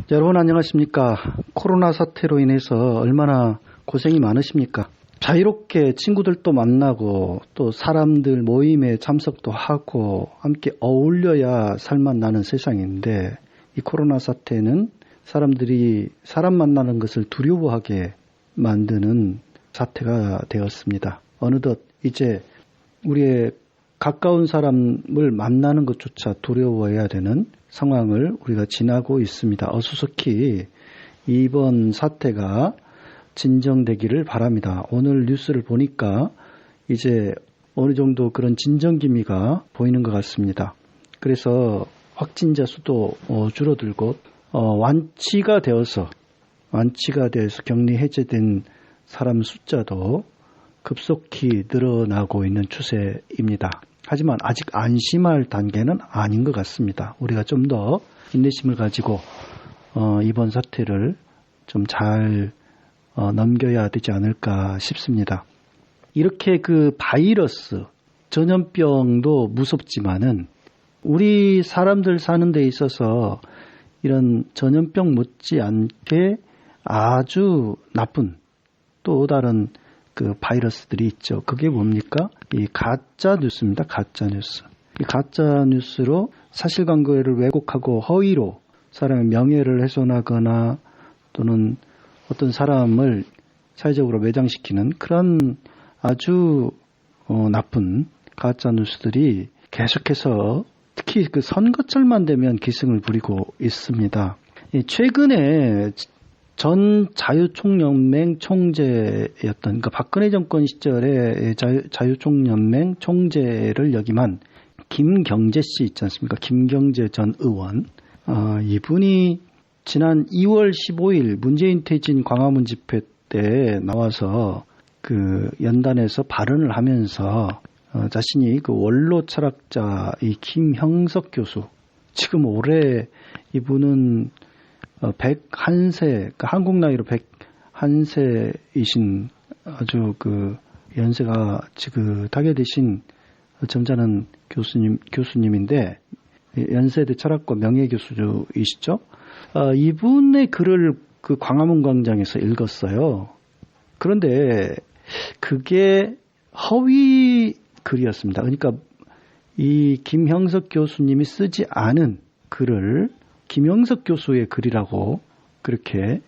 여러분 안녕하십니까. 코로나 사태로 인해서 얼마나 고생이 많으십니까. 자유롭게 친구들도 만나고 또 사람들 모임에 참석도 하고 함께 어울려야 살맛 나는 세상인데, 이 코로나 사태는 사람들이 사람 만나는 것을 두려워하게 만드는 사태가 되었습니다. 어느덧 이제 우리의 가까운 사람을 만나는 것조차 두려워해야 되는 상황을 우리가 지나고 있습니다. 어수선히 이번 사태가 진정되기를 바랍니다. 오늘 뉴스를 보니까 이제 어느 정도 그런 진정 기미가 보이는 것 같습니다. 그래서 확진자 수도 줄어들고 완치가 되어서 격리 해제된 사람 숫자도 급속히 늘어나고 있는 추세입니다. 하지만 아직 안심할 단계는 아닌 것 같습니다. 우리가 좀 더 인내심을 가지고 이번 사태를 좀 잘 넘겨야 되지 않을까 싶습니다. 이렇게 그 바이러스, 전염병도 무섭지만은 우리 사람들 사는 데 있어서 이런 전염병 못지않게 아주 나쁜 또 다른 그 바이러스들이 있죠. 그게 뭡니까? 이 가짜 뉴스입니다. 가짜 뉴스. 이 가짜 뉴스로 사실관계를 왜곡하고 허위로 사람의 명예를 훼손하거나 또는 어떤 사람을 사회적으로 매장시키는 그런 아주 나쁜 가짜 뉴스들이 계속해서 특히 그 선거철만 되면 기승을 부리고 있습니다. 최근에 전 자유총연맹 총재였던, 그러니까 박근혜 정권 시절에 자유총연맹 총재를 역임한 김경재 씨 있지 않습니까? 김경재 전 의원. 이분이 지난 2월 15일 문재인 퇴진 광화문 집회 때 나와서 그 연단에서 발언을 하면서 자신이 그 원로 철학자 이 김형석 교수, 지금 올해 이분은 101세, 그러니까 한국 나이로 101세이신 아주 그 연세가 지긋하게 되신 점잖은 교수님인데, 연세대 철학과 명예교수이시죠. 이분의 글을 그 광화문 광장에서 읽었어요. 그런데 그게 허위 글이었습니다. 그러니까 이 김형석 교수님이 쓰지 않은 글을 김형석 교수의 글이라고 그렇게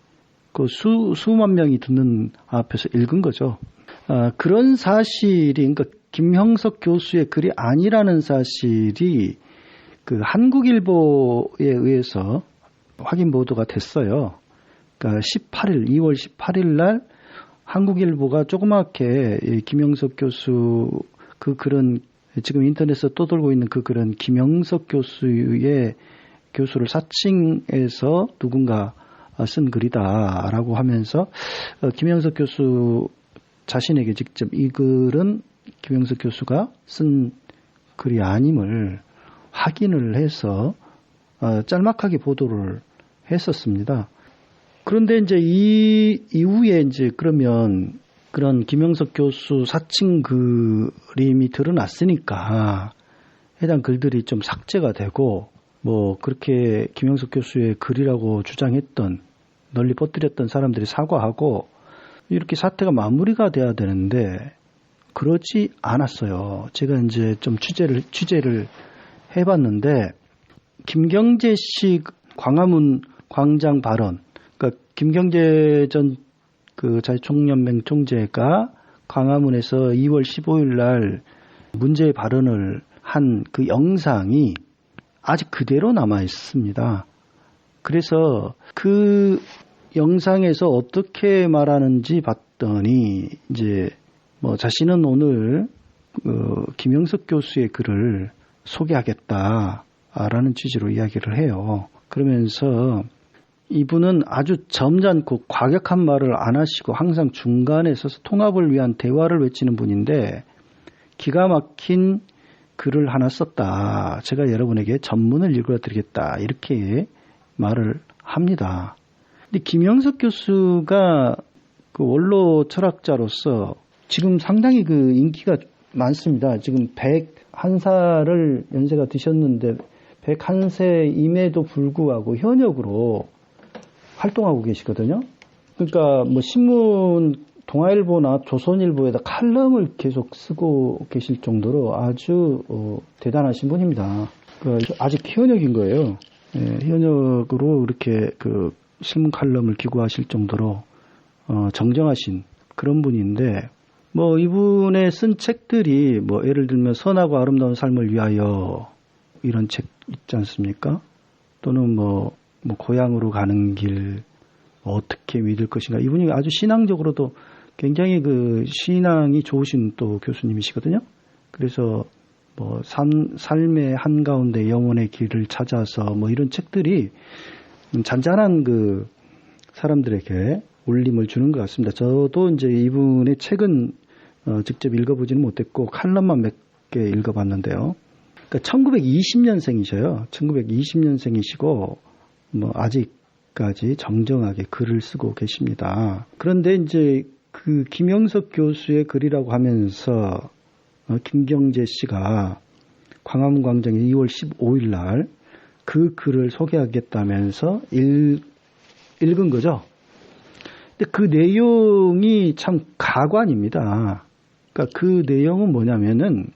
그 수만 명이 듣는 앞에서 읽은 거죠. 그런 사실이, 그러니까 김형석 교수의 글이 아니라는 사실이 그 한국일보에 의해서 확인 보도가 됐어요. 그러니까 2월 18일 날 한국일보가 조그맣게 김형석 교수 그 글은 지금 인터넷에서 떠돌고 있는 그 글은 김형석 교수를 사칭해서 누군가 쓴 글이다라고 하면서 김형석 교수 자신에게 직접 이 글은 김형석 교수가 쓴 글이 아님을 확인을 해서 짤막하게 보도를 했었습니다. 그런데 이제 이 이후에 이제 그러면 그런 김형석 교수 사칭 그림이 드러났으니까 해당 글들이 좀 삭제가 되고, 뭐 그렇게 김형석 교수의 글이라고 주장했던, 널리 퍼뜨렸던 사람들이 사과하고 이렇게 사태가 마무리가 돼야 되는데 그러지 않았어요. 제가 이제 좀 취재를 해봤는데, 김경재 씨 광화문 광장 발언, 그러니까 김경재 전 그 자유총연맹 총재가 광화문에서 2월 15일 날 문제의 발언을 한 그 영상이 아직 그대로 남아 있습니다. 그래서 그 영상에서 어떻게 말하는지 봤더니 이제 뭐 자신은 오늘 김형석 교수의 글을 소개하겠다라는 취지로 이야기를 해요. 그러면서 이분은 아주 점잖고 과격한 말을 안 하시고 항상 중간에 서서 통합을 위한 대화를 외치는 분인데 기가 막힌 글을 하나 썼다. 제가 여러분에게 전문을 읽어드리겠다. 이렇게 말을 합니다. 근데 김영석 교수가 그 원로 철학자로서 지금 상당히 그 인기가 많습니다. 지금 101살을 연세가 드셨는데 101세임에도 불구하고 현역으로 활동하고 계시거든요. 그러니까 뭐 신문 동아일보나 조선일보에다 칼럼을 계속 쓰고 계실 정도로 아주 대단하신 분입니다. 아직 현역인 거예요. 예, 현역으로 이렇게 그 신문 칼럼을 기고하실 정도로 정정하신 그런 분인데, 뭐 이분의 쓴 책들이 뭐 예를 들면 선하고 아름다운 삶을 위하여 이런 책 있지 않습니까? 또는 뭐 고향으로 가는 길 어떻게 믿을 것인가. 이분이 아주 신앙적으로도 굉장히 그 신앙이 좋으신 또 교수님이시거든요. 그래서 뭐 삶의 한가운데 영혼의 길을 찾아서 뭐 이런 책들이 잔잔한 그 사람들에게 울림을 주는 것 같습니다. 저도 이제 이분의 책은 직접 읽어보지는 못했고 칼럼만 몇 개 읽어봤는데요. 그러니까 1920년생이셔요. 1920년생이시고 뭐 아직까지 정정하게 글을 쓰고 계십니다. 그런데 이제 그 김영석 교수의 글이라고 하면서 김경재 씨가 광화문 광장에 2월 15일 날 그 글을 소개하겠다면서 읽은 거죠. 근데 그 내용이 참 가관입니다. 그러니까 그 내용은 뭐냐면은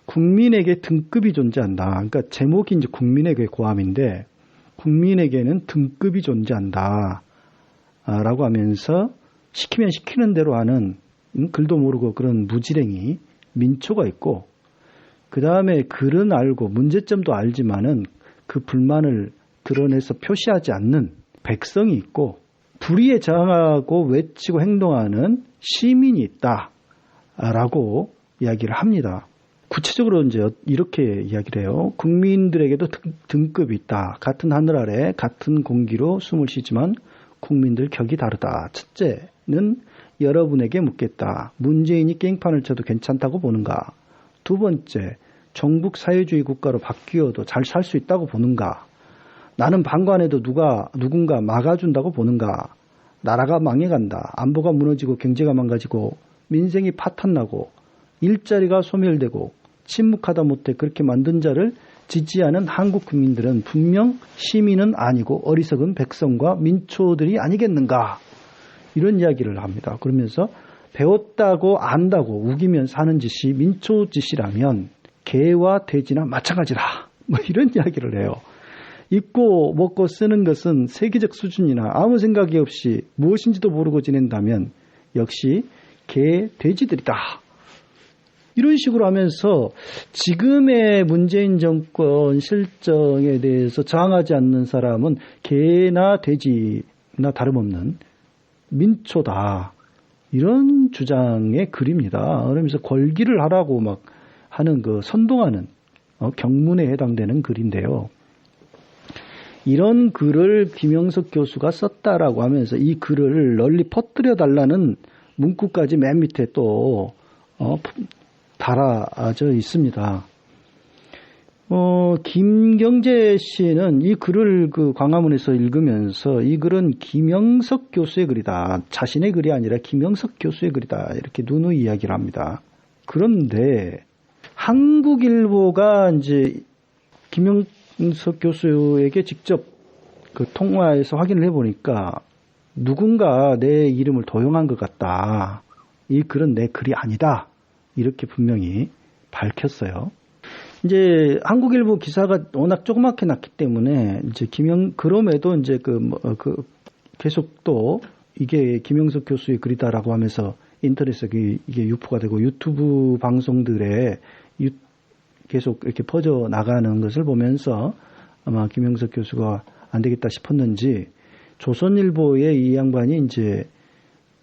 국민에게 등급이 존재한다. 그러니까 제목이 이제 국민에게 고함인데 국민에게는 등급이 존재한다. 라고 하면서 시키면 시키는 대로 하는 글도 모르고 그런 무지랭이 민초가 있고, 그 다음에 글은 알고 문제점도 알지만은 그 불만을 드러내서 표시하지 않는 백성이 있고, 불의에 저항하고 외치고 행동하는 시민이 있다라고 이야기를 합니다. 구체적으로 이제 이렇게 이야기를 해요. 국민들에게도 등급이 있다. 같은 하늘 아래 같은 공기로 숨을 쉬지만 국민들 격이 다르다. 첫째는 여러분에게 묻겠다. 문재인이 깽판을 쳐도 괜찮다고 보는가? 두 번째, 종북 사회주의 국가로 바뀌어도 잘 살 수 있다고 보는가? 나는 방관해도 누군가 막아준다고 보는가? 나라가 망해간다. 안보가 무너지고 경제가 망가지고 민생이 파탄나고 일자리가 소멸되고 침묵하다 못해 그렇게 만든 자를 지지하는 한국 국민들은 분명 시민은 아니고 어리석은 백성과 민초들이 아니겠는가? 이런 이야기를 합니다. 그러면서 배웠다고 안다고 우기면 사는 짓이 민초 짓이라면 개와 돼지나 마찬가지라. 뭐 이런 이야기를 해요. 입고 먹고 쓰는 것은 세계적 수준이나 아무 생각이 없이 무엇인지도 모르고 지낸다면 역시 개, 돼지들이다. 이런 식으로 하면서 지금의 문재인 정권 실정에 대해서 저항하지 않는 사람은 개나 돼지나 다름없는 민초다. 이런 주장의 글입니다. 그러면서 걸기를 하라고 막 하는 그 선동하는 경문에 해당되는 글인데요. 이런 글을 김영석 교수가 썼다라고 하면서 이 글을 널리 퍼뜨려 달라는 문구까지 맨 밑에 또 달아져 있습니다. 김경재 씨는 이 글을 그 광화문에서 읽으면서 이 글은 김영석 교수의 글이다. 자신의 글이 아니라 김영석 교수의 글이다. 이렇게 누누이 이야기를 합니다. 그런데 한국일보가 이제 김영석 교수에게 직접 그 통화해서 확인을 해보니까 누군가 내 이름을 도용한 것 같다. 이 글은 내 글이 아니다. 이렇게 분명히 밝혔어요. 이제 한국일보 기사가 워낙 조그맣게 났기 때문에 이제 그럼에도 이제 계속 또 이게 김영석 교수의 글이다라고 하면서 인터넷에 이게 유포가 되고 유튜브 방송들에 계속 이렇게 퍼져 나가는 것을 보면서 아마 김영석 교수가 안 되겠다 싶었는지 조선일보의 이 양반이 이제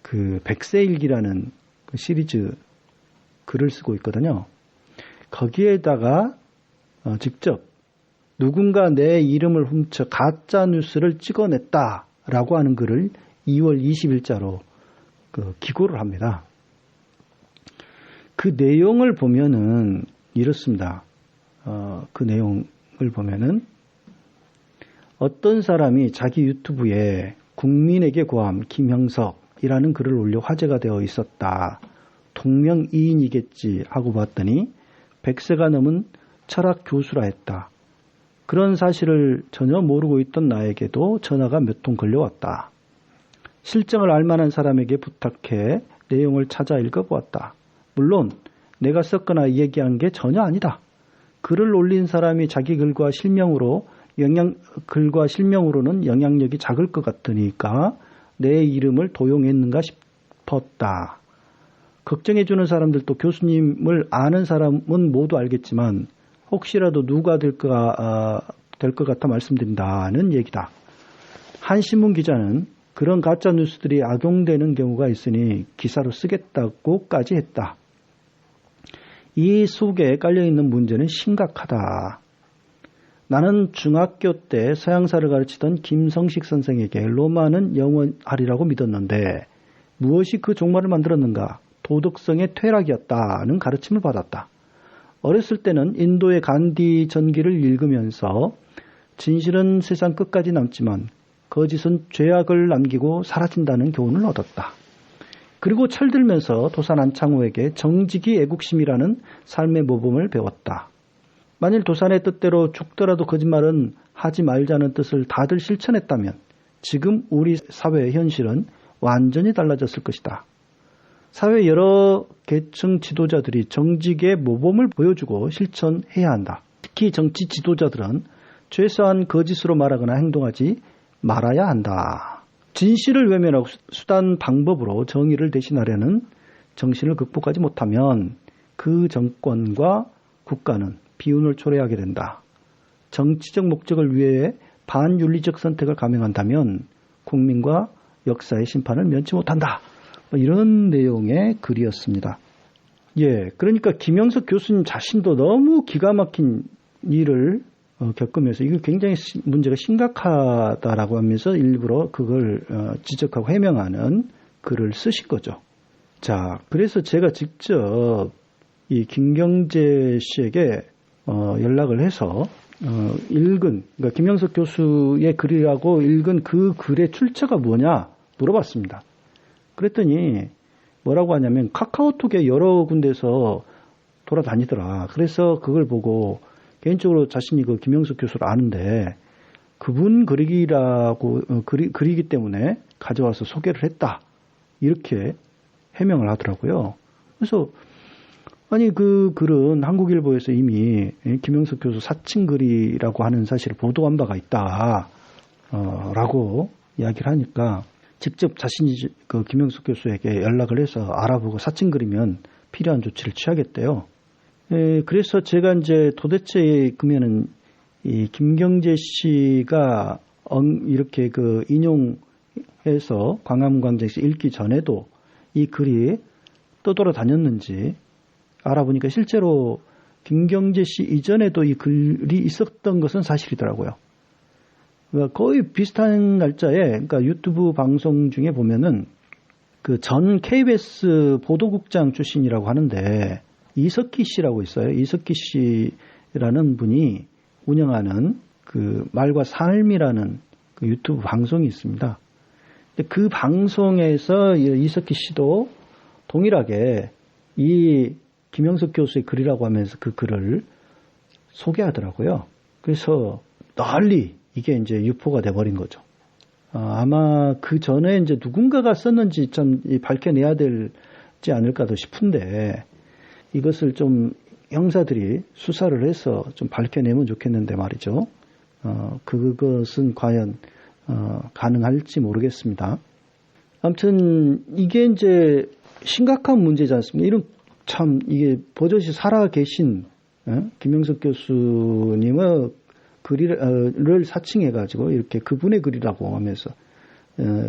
그 백세일기라는 그 시리즈 글을 쓰고 있거든요. 거기에다가 직접 누군가 내 이름을 훔쳐 가짜 뉴스를 찍어냈다라고 하는 글을 2월 20일자로 기고를 합니다. 그 내용을 보면은 이렇습니다. 그 내용을 보면은 어떤 사람이 자기 유튜브에 국민에게 고함 김형석이라는 글을 올려 화제가 되어 있었다. 동명이인이겠지 하고 봤더니 100세가 넘은 철학 교수라 했다. 그런 사실을 전혀 모르고 있던 나에게도 전화가 몇 통 걸려왔다. 실정을 알만한 사람에게 부탁해 내용을 찾아 읽어보았다. 물론 내가 썼거나 얘기한 게 전혀 아니다. 글을 올린 사람이 자기 글과 실명으로는 영향력이 작을 것 같으니까 내 이름을 도용했는가 싶었다. 걱정해주는 사람들도 교수님을 아는 사람은 모두 알겠지만 혹시라도 누가 될 것 같아 말씀드린다는 얘기다. 한 신문 기자는 그런 가짜 뉴스들이 악용되는 경우가 있으니 기사로 쓰겠다고까지 했다. 이 속에 깔려있는 문제는 심각하다. 나는 중학교 때 서양사를 가르치던 김성식 선생에게 로마는 영원하리라고 믿었는데 무엇이 그 종말을 만들었는가? 도덕성의 퇴락이었다는 가르침을 받았다. 어렸을 때는 인도의 간디 전기를 읽으면서 진실은 세상 끝까지 남지만 거짓은 죄악을 남기고 사라진다는 교훈을 얻었다. 그리고 철들면서 도산 안창호에게 정직이 애국심이라는 삶의 모범을 배웠다. 만일 도산의 뜻대로 죽더라도 거짓말은 하지 말자는 뜻을 다들 실천했다면 지금 우리 사회의 현실은 완전히 달라졌을 것이다. 사회 여러 계층 지도자들이 정직의 모범을 보여주고 실천해야 한다. 특히 정치 지도자들은 최소한 거짓으로 말하거나 행동하지 말아야 한다. 진실을 외면하고 수단 방법으로 정의를 대신하려는 정신을 극복하지 못하면 그 정권과 국가는 비운을 초래하게 된다. 정치적 목적을 위해 반윤리적 선택을 감행한다면 국민과 역사의 심판을 면치 못한다. 이런 내용의 글이었습니다. 예, 그러니까 김영석 교수님 자신도 너무 기가 막힌 일을 겪으면서 이거 굉장히 문제가 심각하다라고 하면서 일부러 그걸 지적하고 해명하는 글을 쓰신 거죠. 자, 그래서 제가 직접 이 김경재 씨에게 연락을 해서 그러니까 김영석 교수의 글이라고 읽은 그 글의 출처가 뭐냐 물어봤습니다. 그랬더니 뭐라고 하냐면 카카오톡에 여러 군데서 돌아다니더라. 그래서 그걸 보고 개인적으로 자신이 그 김영석 교수를 아는데 그분 글이기 때문에 가져와서 소개를 했다. 이렇게 해명을 하더라고요. 그래서 아니 그 글은 한국일보에서 이미 김영석 교수 사칭 글이라고 하는 사실을 보도한 바가 있다. 라고 이야기를 하니까 직접 자신이 그 김영석 교수에게 연락을 해서 알아보고 사칭 글이면 필요한 조치를 취하겠대요. 그래서 제가 이제 도대체 그러면은 이 김경재 씨가 이렇게 그 인용해서 광화문광장에서 읽기 전에도 이 글이 떠돌아다녔는지 알아보니까 실제로 김경재 씨 이전에도 이 글이 있었던 것은 사실이더라고요. 그러니까 거의 비슷한 날짜에, 그러니까 유튜브 방송 중에 보면은 그 전 KBS 보도국장 출신이라고 하는데 이석기 씨라고 있어요. 이석기 씨라는 분이 운영하는 그 말과 삶이라는 그 유튜브 방송이 있습니다. 근데 그 방송에서 이석기 씨도 동일하게 이 김영석 교수의 글이라고 하면서 그 글을 소개하더라고요. 그래서 널리 이게 이제 유포가 돼버린 거죠. 아마 그 전에 이제 누군가가 썼는지 참 밝혀내야 되지 않을까도 싶은데 이것을 좀 형사들이 수사를 해서 좀 밝혀내면 좋겠는데 말이죠. 그것은 과연 가능할지 모르겠습니다. 아무튼 이게 이제 심각한 문제지 않습니까? 이런 참 이게 버젓이 살아 계신 김영석 교수님의 글을 사칭해가지고 이렇게 그분의 글이라고 하면서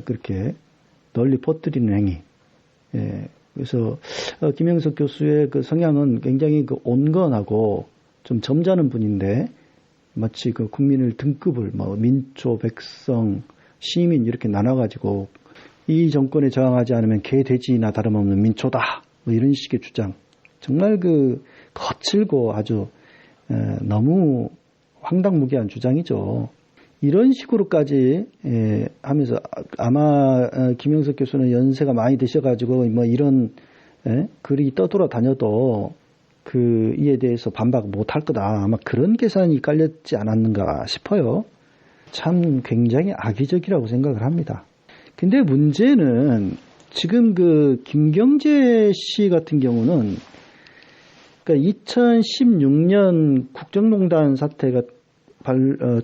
그렇게 널리 퍼뜨리는 행위. 그래서 김영석 교수의 그 성향은 굉장히 그 온건하고 좀 점잖은 분인데 마치 그 국민을 등급을 뭐 민초, 백성, 시민 이렇게 나눠가지고 이 정권에 저항하지 않으면 개, 돼지나 다름없는 민초다. 뭐 이런 식의 주장. 정말 그 거칠고 아주 너무 황당무계한 주장이죠. 이런 식으로까지 하면서 아마 김영석 교수는 연세가 많이 드셔가지고 뭐 이런 글이 떠돌아다녀도 그 이에 대해서 반박 못할 거다. 아마 그런 계산이 깔렸지 않았는가 싶어요. 참 굉장히 악의적이라고 생각을 합니다. 근데 문제는 지금 그 김경재 씨 같은 경우는 그러니까 2016년 국정농단 사태가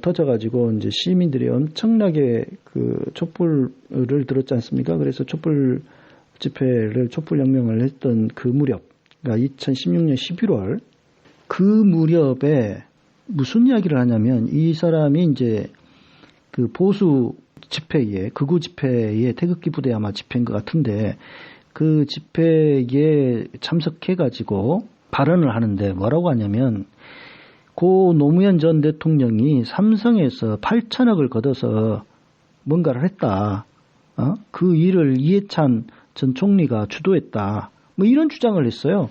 터져가지고 이제 시민들이 엄청나게 그 촛불을 들었지 않습니까? 그래서 촛불 집회를 촛불혁명을 했던 그 무렵, 그러니까 2016년 11월 그 무렵에 무슨 이야기를 하냐면 이 사람이 이제 그 보수 집회에 극우 집회에 태극기 부대 아마 집회인 것 같은데 그 집회에 참석해가지고 발언을 하는데 뭐라고 하냐면 고 노무현 전 대통령이 삼성에서 8천억을 걷어서 뭔가를 했다. 그 일을 이해찬 전 총리가 주도했다. 뭐 이런 주장을 했어요.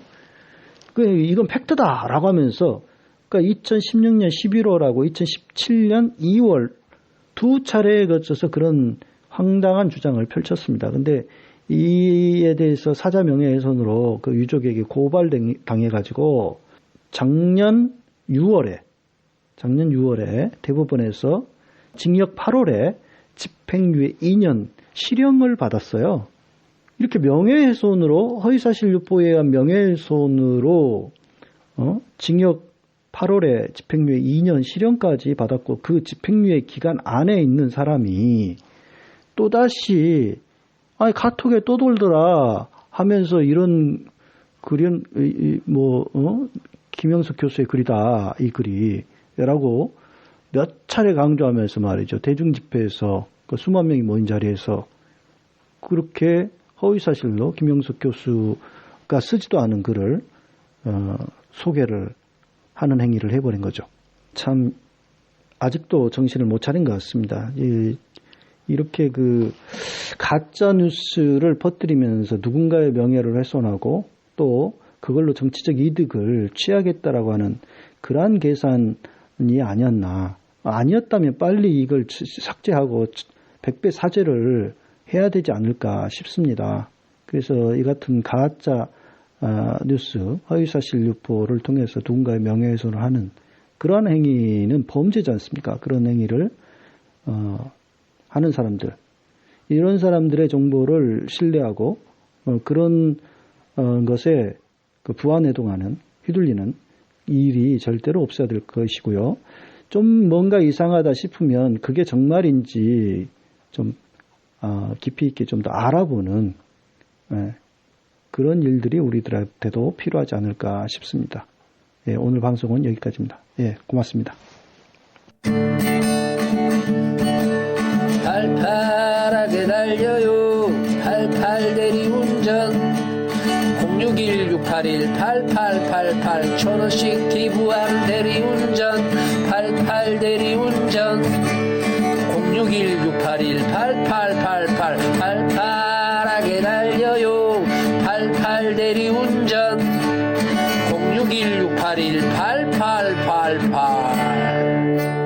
이건 팩트다라고 하면서 그러니까 2016년 11월하고 2017년 2월 두 차례에 거쳐서 그런 황당한 주장을 펼쳤습니다. 근데 이에 대해서 사자 명예훼손으로 그 유족에게 고발당해가지고 작년 6월에 대법원에서 징역 8월에 집행유예 2년 실형을 받았어요. 이렇게 명예훼손으로 허위사실 유포에 의한 명예훼손으로 징역 8월에 집행유예 2년 실형까지 받았고 그 집행유예 기간 안에 있는 사람이 또다시 카톡에 떠돌더라 하면서 이런 글은 김영석 교수의 글이다 이 글이 라고 몇 차례 강조하면서 말이죠. 대중집회에서 그 수만 명이 모인 자리에서 그렇게 허위사실로 김영석 교수가 쓰지도 않은 글을 소개를 하는 행위를 해버린 거죠. 참 아직도 정신을 못 차린 것 같습니다. 이렇게 그 가짜 뉴스를 퍼뜨리면서 누군가의 명예를 훼손하고 또 그걸로 정치적 이득을 취하겠다라고 하는 그러한 계산이 아니었나. 아니었다면 빨리 이걸 삭제하고 100배 사죄를 해야 되지 않을까 싶습니다. 그래서 이 같은 가짜 뉴스, 허위사실 유포를 통해서 누군가의 명예훼손을 하는 그러한 행위는 범죄지 않습니까? 그런 행위를 하는 사람들, 이런 사람들의 정보를 신뢰하고 그런 것에 그 부안해동하는, 휘둘리는 일이 절대로 없어야 될 것이고요. 좀 뭔가 이상하다 싶으면 그게 정말인지 좀 깊이 있게 좀 더 알아보는 그런 일들이 우리들한테도 필요하지 않을까 싶습니다. 예, 오늘 방송은 여기까지입니다. 예, 고맙습니다. 팔팔하게 달려요. 88 대리운전 061-681-8888 1,000원씩 기부하는 대리운전 88 대리운전 061-681-8888 팔팔하게 달려요. 88 대리운전 061-681-8888